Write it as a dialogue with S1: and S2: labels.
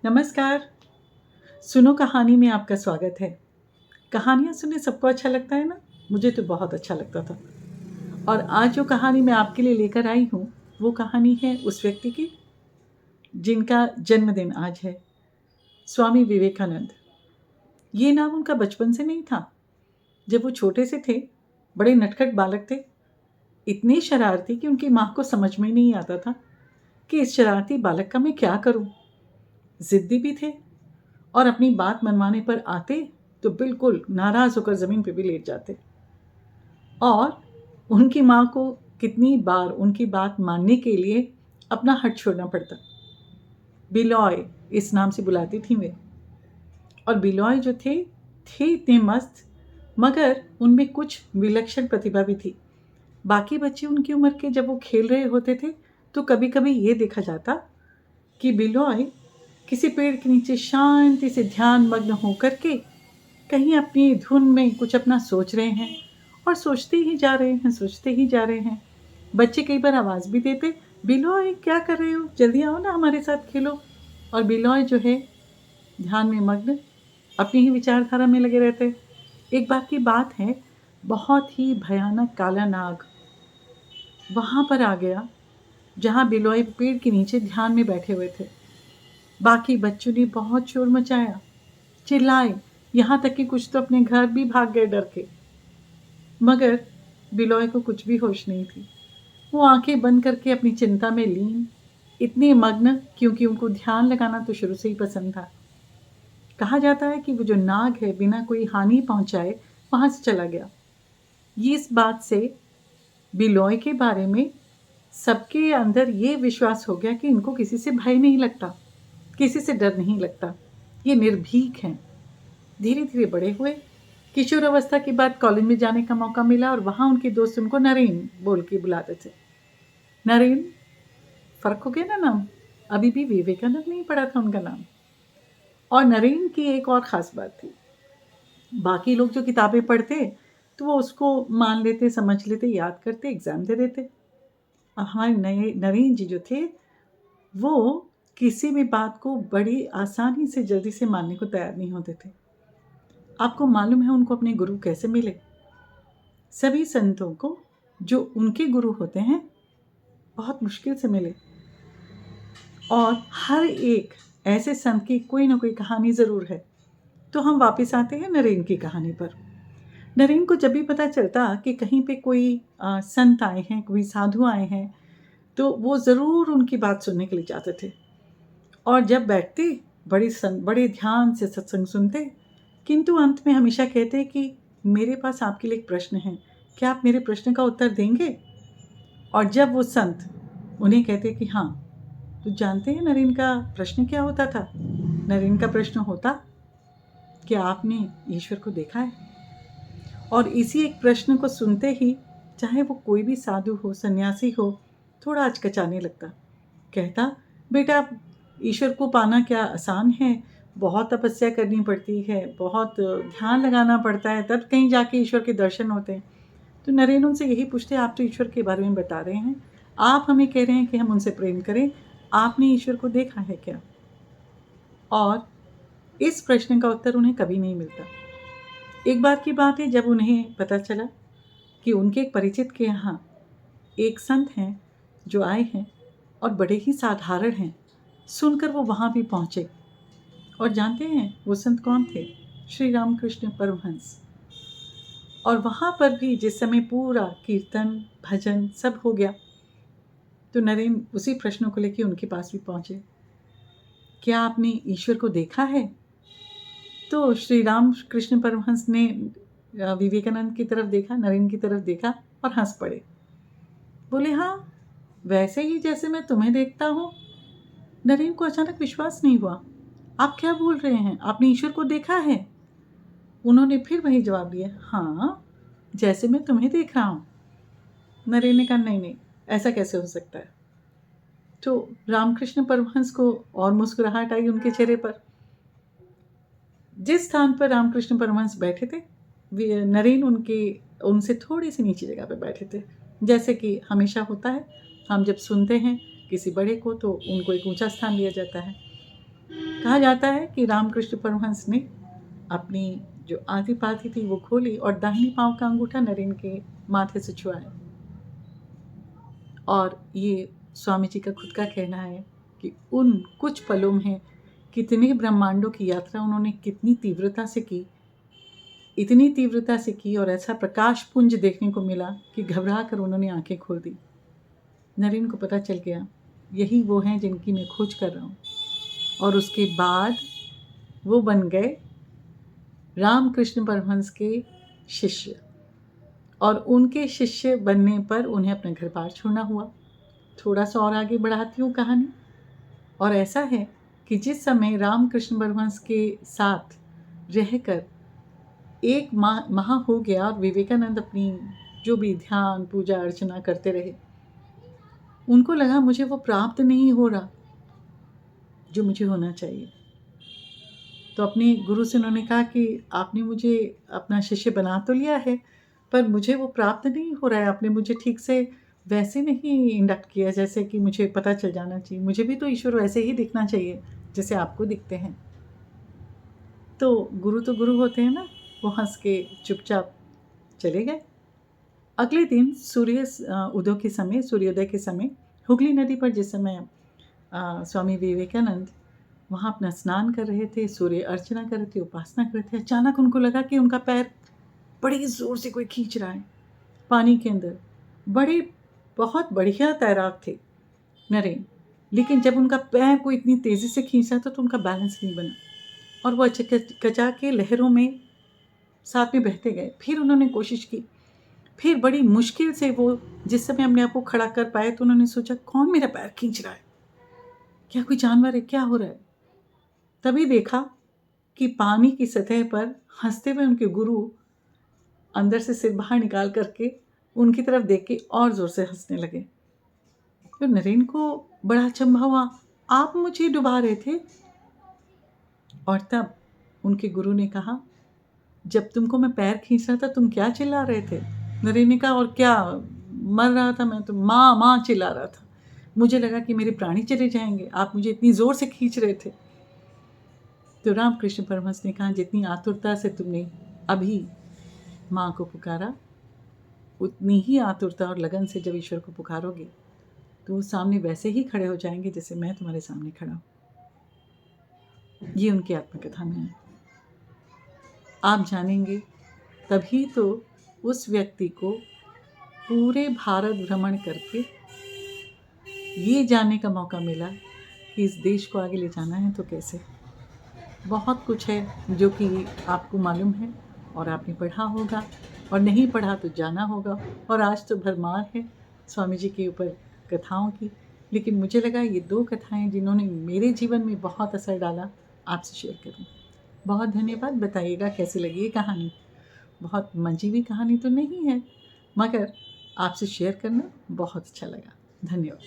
S1: नमस्कार। सुनो कहानी में आपका स्वागत है। कहानियाँ सुनने सबको अच्छा लगता है ना? मुझे तो बहुत अच्छा लगता था। और आज जो कहानी मैं आपके लिए लेकर आई हूँ, वो कहानी है उस व्यक्ति की जिनका जन्मदिन आज है, स्वामी विवेकानंद। ये नाम उनका बचपन से नहीं था। जब वो छोटे से थे, बड़े नटखट बालक थे, इतने शरारती कि उनकी माँ को समझ में नहीं आता था कि इस शरारती बालक का मैं क्या करूँ। जिद्दी भी थे और अपनी बात मनवाने पर आते तो बिल्कुल नाराज होकर ज़मीन पर भी लेट जाते। और उनकी माँ को कितनी बार उनकी बात मानने के लिए अपना हट छोड़ना पड़ता। बिलॉय इस नाम से बुलाती थी वे। और बिलॉय जो थे इतने मस्त, मगर उनमें कुछ विलक्षण प्रतिभा भी थी। बाकी बच्चे उनकी उम्र के जब वो खेल रहे होते थे तो कभी कभी ये देखा जाता कि बिलॉय किसी पेड़ के नीचे शांति से ध्यान मग्न होकर के कहीं अपनी धुन में कुछ अपना सोच रहे हैं और सोचते ही जा रहे हैं। बच्चे कई बार आवाज़ भी देते, बिलॉय क्या कर रहे हो, जल्दी आओ ना हमारे साथ खेलो। और बिलॉय जो है ध्यान में मग्न अपनी ही विचारधारा में लगे रहते। एक बार की बात है, बहुत ही भयानक काला नाग वहाँ पर आ गया जहाँ बिलॉय पेड़ के नीचे ध्यान में बैठे हुए थे। बाकी बच्चों ने बहुत शोर मचाया, चिल्लाए, यहाँ तक कि कुछ तो अपने घर भी भाग गए डर के। मगर बिलॉय को कुछ भी होश नहीं थी। वो आंखें बंद करके अपनी चिंता में लीन, इतने मग्न क्योंकि उनको ध्यान लगाना तो शुरू से ही पसंद था। कहा जाता है कि वो जो नाग है बिना कोई हानि पहुंचाए वहां से चला गया। ये इस बात से बिलॉय के बारे में सबके अंदर ये विश्वास हो गया कि इनको किसी से भय नहीं लगता, किसी से डर नहीं लगता, ये निर्भीक हैं। धीरे धीरे बड़े हुए। किशोर अवस्था के बाद कॉलेज में जाने का मौका मिला और वहाँ उनके दोस्त उनको नरेन बोल के बुलाते थे। नरेन, फर्क हो गया ना नाम, अभी भी विवेकानंद नहीं पड़ा था उनका नाम। और नरेन की एक और ख़ास बात थी, बाकी लोग जो किताबें पढ़ते तो वो उसको मान लेते, समझ लेते, याद करते, एग्ज़ाम दे देते। अब हमारे नए नरेन जी जो थे वो किसी भी बात को बड़ी आसानी से जल्दी से मानने को तैयार नहीं होते थे। आपको मालूम है उनको अपने गुरु कैसे मिले? सभी संतों को जो उनके गुरु होते हैं बहुत मुश्किल से मिले। और हर एक ऐसे संत की कोई ना कोई कहानी ज़रूर है। तो हम वापस आते हैं नरेन की कहानी पर। नरेन को जब भी पता चलता कि कहीं पे कोई संत आए हैं, कोई साधु आए हैं, तो वो ज़रूर उनकी बात सुनने के लिए जाते थे। और जब बैठते बड़े ध्यान से सत्संग सुनते, किंतु अंत में हमेशा कहते कि मेरे पास आपके लिए एक प्रश्न है, क्या आप मेरे प्रश्न का उत्तर देंगे? और जब वो संत उन्हें कहते कि हाँ, तो जानते हैं नरेन का प्रश्न क्या होता था? नरेन का प्रश्न होता कि आपने ईश्वर को देखा है? और इसी एक प्रश्न को सुनते ही चाहे वो कोई भी साधु हो, सन्यासी हो, थोड़ा हिचकिचाने लगता। कहता, बेटा ईश्वर को पाना क्या आसान है, बहुत तपस्या करनी पड़ती है, बहुत ध्यान लगाना पड़ता है, तब कहीं जाके ईश्वर के दर्शन होते हैं। तो नरेन उनसे यही पूछते, आप तो ईश्वर के बारे में बता रहे हैं, आप हमें कह रहे हैं कि हम उनसे प्रेम करें, आपने ईश्वर को देखा है क्या? और इस प्रश्न का उत्तर उन्हें कभी नहीं मिलता। एक बार की बात है, जब उन्हें पता चला कि उनके एक परिचित के यहाँ एक संत हैं जो आए हैं और बड़े ही साधारण हैं। सुनकर वो वहाँ भी पहुँचे। और जानते हैं वो संत कौन थे? श्री रामकृष्ण परमहंस। और वहाँ पर भी जिस समय पूरा कीर्तन भजन सब हो गया, तो नरेन उसी प्रश्नों को लेकर उनके पास भी पहुँचे, क्या आपने ईश्वर को देखा है? तो श्री राम कृष्ण परमहंस ने विवेकानंद की तरफ देखा, नरेन की तरफ देखा और हंस पड़े। बोले, हाँ, वैसे ही जैसे मैं तुम्हें देखता हूँ। नरेन को अचानक विश्वास नहीं हुआ। आप क्या बोल रहे हैं, आपने ईश्वर को देखा है? उन्होंने फिर वही जवाब दिया, हाँ, जैसे मैं तुम्हें देख रहा हूँ। नरेन ने कहा, नहीं नहीं, ऐसा कैसे हो सकता है? तो रामकृष्ण परमहंस को और मुस्कुराहट आई उनके चेहरे पर। जिस स्थान पर रामकृष्ण परमहंस बैठे थे, नरेन उनसे थोड़ी सी नीचे जगह पर बैठे थे। जैसे कि हमेशा होता है, हम जब सुनते हैं किसी बड़े को तो उनको एक ऊंचा स्थान दिया जाता है। कहा जाता है कि रामकृष्ण परमहंस ने अपनी जो आधी पाथी थी वो खोली और दाहिनी पांव का अंगूठा नरेन के माथे से छुआया। और ये स्वामी जी का खुद का कहना है कि उन कुछ पलों में कितने ब्रह्मांडों की यात्रा उन्होंने कितनी तीव्रता से की, इतनी तीव्रता से की, और ऐसा प्रकाश पुंज देखने को मिला कि घबरा कर उन्होंने आंखें खोल दी। नरेन को पता चल गया यही वो हैं जिनकी मैं खोज कर रहा हूँ। और उसके बाद वो बन गए रामकृष्ण परमहंस के शिष्य, और उनके शिष्य बनने पर उन्हें अपना घर बार छोड़ना हुआ। थोड़ा सा और आगे बढ़ाती हूँ कहानी। और ऐसा है कि जिस समय रामकृष्ण परमहंस के साथ रहकर 1 माह हो गया और विवेकानंद अपनी जो भी ध्यान पूजा अर्चना करते रहे, उनको लगा मुझे वो प्राप्त नहीं हो रहा जो मुझे होना चाहिए। तो अपने गुरु से उन्होंने कहा कि आपने मुझे अपना शिष्य बना तो लिया है, पर मुझे वो प्राप्त नहीं हो रहा है। आपने मुझे ठीक से वैसे नहीं इंडक्ट किया जैसे कि मुझे पता चल जाना चाहिए। मुझे भी तो ईश्वर वैसे ही दिखना चाहिए जैसे आपको दिखते हैं। तो गुरु होते हैं ना, वो हंस के चुपचाप चले गए। अगले दिन सूर्योदय के समय हुगली नदी पर जिस समय स्वामी विवेकानंद वहाँ अपना स्नान कर रहे थे, सूर्य अर्चना कर रहे थे, उपासना कर रहे थे, अचानक उनको लगा कि उनका पैर बड़ी ज़ोर से कोई खींच रहा है पानी के अंदर। बहुत बढ़िया तैराक थे नरेन, लेकिन जब उनका पैर को इतनी तेज़ी से खींचा तो उनका बैलेंस नहीं बना और वो कचा के लहरों में साथ में बहते गए। फिर उन्होंने कोशिश की, फिर बड़ी मुश्किल से वो जिस समय अपने आप को खड़ा कर पाए तो उन्होंने सोचा कौन मेरा पैर खींच रहा है, क्या कोई जानवर है, क्या हो रहा है। तभी देखा कि पानी की सतह पर हंसते हुए उनके गुरु अंदर से सिर बाहर निकाल करके उनकी तरफ देख के और ज़ोर से हंसने लगे। तो नरेन को बड़ा अचंभा हुआ, आप मुझे डुबा रहे थे। और तब उनके गुरु ने कहा, जब तुमको मैं पैर खींच रहा था तुम क्या चिल्ला रहे थे। नरेन ने कहा, और क्या, मर रहा था मैं तो, माँ माँ चिल्ला रहा था। मुझे लगा कि मेरे प्राणी चले जाएंगे, आप मुझे इतनी ज़ोर से खींच रहे थे। तो रामकृष्ण परमहंस ने कहा, जितनी आतुरता से तुमने अभी माँ को पुकारा, उतनी ही आतुरता और लगन से जब ईश्वर को पुकारोगे तो वो सामने वैसे ही खड़े हो जाएंगे जैसे मैं तुम्हारे सामने खड़ा हूँ। ये उनकी आत्मकथा में है। आप जानेंगे तभी तो उस व्यक्ति को पूरे भारत भ्रमण करके ये जानने का मौका मिला कि इस देश को आगे ले जाना है तो कैसे। बहुत कुछ है जो कि आपको मालूम है और आपने पढ़ा होगा, और नहीं पढ़ा तो जाना होगा। और आज तो भरमार है स्वामी जी के ऊपर कथाओं की, लेकिन मुझे लगा ये 2 कथाएं जिन्होंने मेरे जीवन में बहुत असर डाला आपसे शेयर करूं। बहुत धन्यवाद। बताइएगा कैसी लगी ये कहानी। बहुत मंजीवी कहानी तो नहीं है, मगर आपसे शेयर करना बहुत अच्छा लगा। धन्यवाद।